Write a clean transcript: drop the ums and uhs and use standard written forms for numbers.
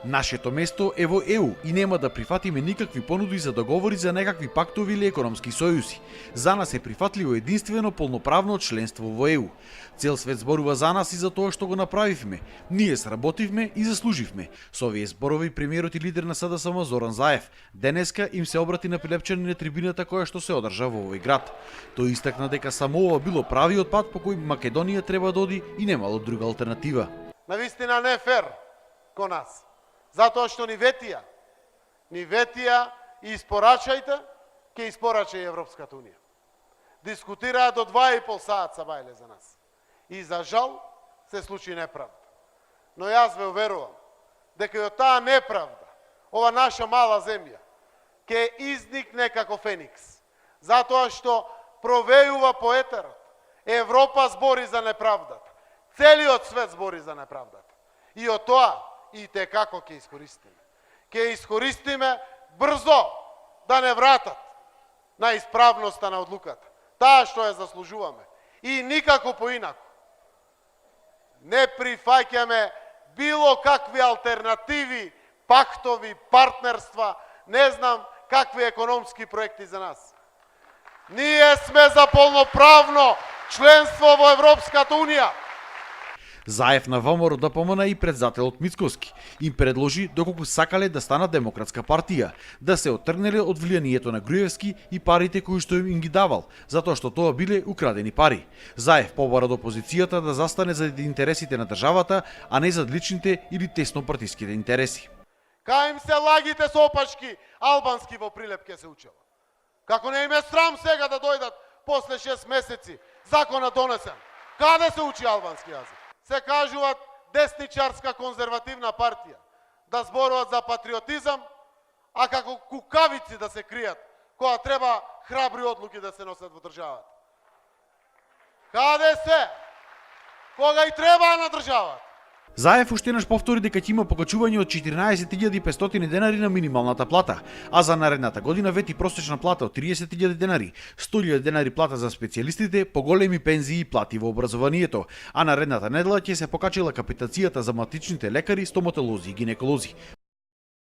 Нашето место е во ЕУ и нема да прифатиме никакви понуди за договори за некакви пактови или економски сојузи. За нас е прифатливо единствено полноправно членство во ЕУ. Цел свет зборува за нас и за тоа што го направивме. Ние сработивме и заслуживме. Со овие зборови премиерот и лидер на СДСМ Зоран Заев денеска им се обрати на прилепчани на трибината која што се одржа во овој град. Тој истакна дека само ова било правиот пат по кој Македонија треба да оди и немало друга алтернатива. Навистина не е фер кон нас. Затоа што ни ветија и испорачајте, ке испорача и Европската Унија. Дискутираа до 2,5 саат са бајле за нас. И за жал се случи неправда. Но јас ве уверувам дека и од таа неправда ова наша мала земја ке изникне како феникс. Затоа што провејува по етерот. Европа збори за неправдата. Целиот свет збори за неправдата. И од тоа и те како ќе искористиме. Ќе искористиме брзо да не вратат на исправноста на одлуката. Таа што ја заслужуваме. И никако поинако. Не прифаќаме било какви алтернативи, пактови, партнерства, не знам какви економски проекти за нас. Ние сме за полноправно членство во Европската Унија. Заев на ВМРО ДПМН и председателот Мицкоски им предложи доколку сакале да станат демократска партија, да се оттргнеле од влијанието на Груевски и парите кои што им ги давал, затоа што тоа биле украдени пари. Заев побара од опозицијата да застане за интересите на државата, а не за личните или теснопартиските интереси. Кај им се лагите со опашки албански во Прилеп ке се учела. Како не им е срам сега да дојдат после 6 месеци, законот донесен. Каде се учи албански јазик? Се кажуваат десничарска конзервативна партија, да зборуваат за патриотизам, а како кукавици да се кријат, кога треба храбри одлуки да се носат во државата. Каде се? Кога и треба на државата? Заев уште еднаш повтори дека ќе има покачување од 14.500 денари на минималната плата, а за наредната година вети просечна плата од 30.000 денари, 100.000 денари плата за специјалистите, поголеми пензии и плати во образованието, а наредната недела ќе се покачила капитацијата за матичните лекари, стоматолози и гинеколози.